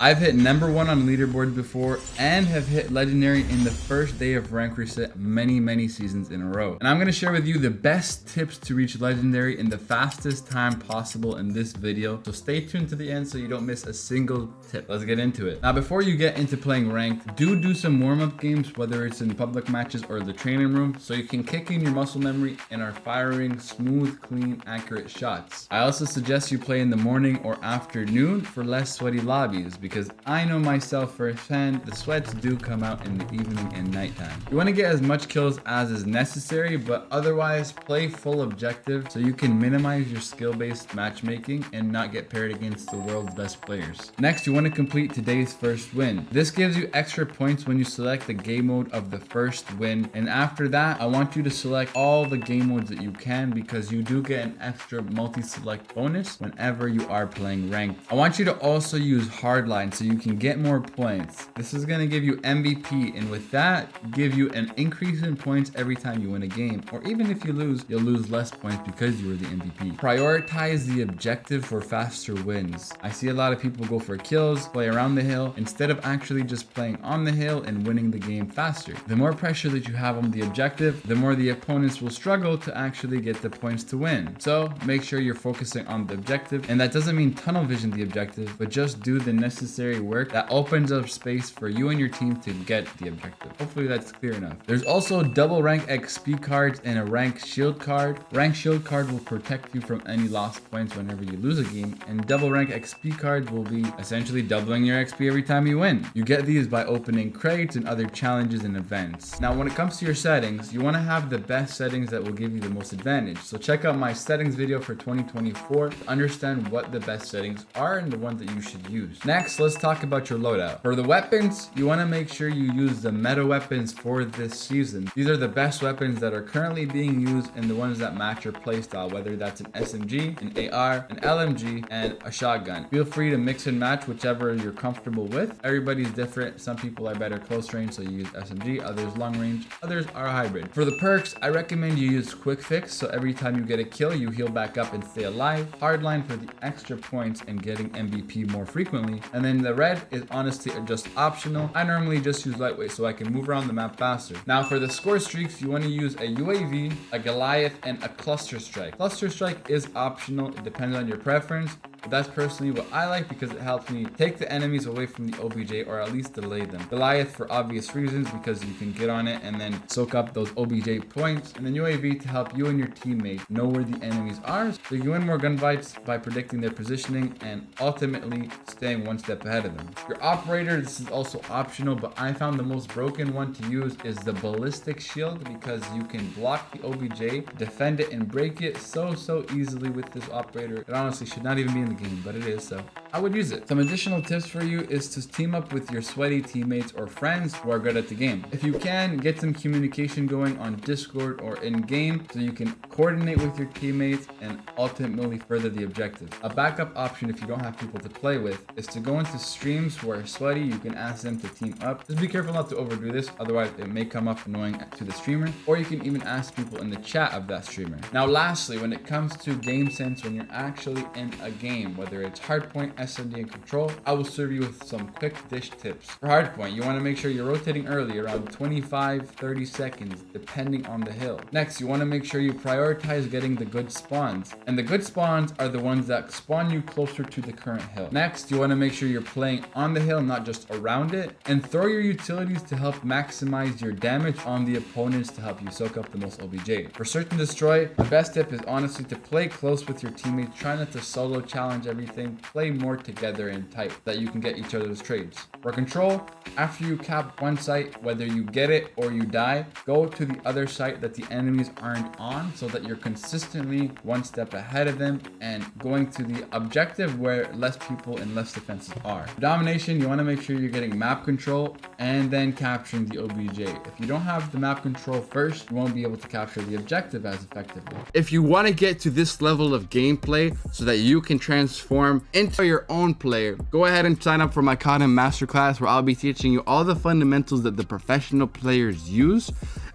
I've hit #1 on leaderboards before and have hit legendary in the first day of rank reset many seasons in a row. And I'm going to share with you the best tips to reach legendary in the fastest time possible in this video. So stay tuned to the end so you don't miss a single tip. Let's get into it. Now, before you get into playing ranked, do some warm-up games, whether it's in public matches or the training room, so you can kick in your muscle memory and are firing smooth, clean, accurate shots. I also suggest you play in the morning or afternoon for less sweaty lobbies, because I know myself firsthand, the sweats do come out in the evening and nighttime. You want to get as much kills as is necessary, but otherwise play full objective so you can minimize your skill-based matchmaking and not get paired against the world's best players. Next, you want to complete today's first win. This gives you extra points when you select the game mode of the first win, and after that, I want you to select all the game modes that you can, because you do get an extra multi-select bonus whenever you are playing ranked. I want you to also use hardline so you can get more points. This is going to give you MVP, and with that, give you an increase in points every time you win a game, or even if you lose, you'll lose less points because you were the MVP. Prioritize the objective for faster wins. I see a lot of people go for kills, play around the hill, instead of actually just playing on the hill and winning the game faster. The more pressure that you have on the objective, the more the opponents will struggle to actually get the points to win. So make sure you're focusing on the objective, and that doesn't mean tunnel vision the objective, but just do the necessary work that opens up space for you and your team to get the objective. Hopefully that's clear enough. There's also double rank XP cards and a rank shield card. Rank shield card will protect you from any lost points whenever you lose a game, and double rank XP cards will be essentially doubling your XP every time you win. You get these by opening crates and other challenges and events. Now, when it comes to your settings, you want to have the best settings that will give you the most advantage. So check out my settings video for 2024 to understand what the best settings are and the ones that you should use. Next, let's talk about your loadout. For the weapons, you want to make sure you use the meta weapons for this season. These are the best weapons that are currently being used and the ones that match your playstyle, whether that's an SMG, an AR, an LMG, and a shotgun. Feel free to mix and match whichever you're comfortable with. Everybody's different. Some people are better close range, so you use SMG, others long range, others are hybrid. For the perks, I recommend you use quick fix, so every time you get a kill, you heal back up and stay alive. Hardline for the extra points and getting MVP more frequently. And then the red is honestly just optional. I normally just use lightweight so I can move around the map faster. Now for the score streaks, you want to use a UAV, a Goliath, and a cluster strike. Cluster strike is optional. It depends on your preference. But that's personally what I like because it helps me take the enemies away from the OBJ, or at least delay them. Goliath for obvious reasons, because you can get on it and then soak up those OBJ points. And then UAV to help you and your teammates know where the enemies are, so you win more gunfights by predicting their positioning and ultimately staying one step ahead of them. Your operator, this is also optional, but I found the most broken one to use is the ballistic shield, because you can block the OBJ, defend it, and break it so easily with this operator. It honestly should not even be in the game, but it is, so I would use it. Some additional tips for you is to team up with your sweaty teammates or friends who are good at the game. If you can, get some communication going on Discord or in game so you can coordinate with your teammates and ultimately further the objective. A backup option, if you don't have people to play with, is to go into streams who are sweaty. You can ask them to team up. Just be careful not to overdo this, otherwise it may come up annoying to the streamer, or you can even ask people in the chat of that streamer. Now lastly, when it comes to game sense, when you're actually in a game, whether it's hardpoint, SMD, and control, I will serve you with some quick dish tips. For hardpoint, you want to make sure you're rotating early, around 25-30 seconds, depending on the hill. Next, you want to make sure you prioritize getting the good spawns, and the good spawns are the ones that spawn you closer to the current hill. Next, you want to make sure you're playing on the hill, not just around it, and throw your utilities to help maximize your damage on the opponents to help you soak up the most OBJ. For search and destroy, the best tip is honestly to play close with your teammates. Try not to solo challenge everything. Play more together and tight so that you can get each other's trades. For control, after you cap one site, whether you get it or you die, go to the other site that the enemies aren't on so that you're consistently one step ahead of them and going to the objective where less people and less defenses are. For domination, you want to make sure you're getting map control and then capturing the OBJ. If you don't have the map control first, you won't be able to capture the objective as effectively. If you want to get to this level of gameplay so that you can transform into your own player, go ahead and sign up for my CODM Masterclass, where I'll be teaching you all the fundamentals that the professional players use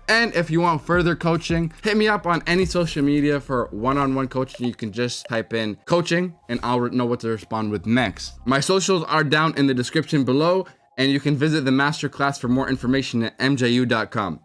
And if you want further coaching, hit me up on any social media for one-on-one coaching. You can just type in coaching and I'll know what to respond with next. My socials are down in the description below, and you can visit the masterclass for more information at mju.com.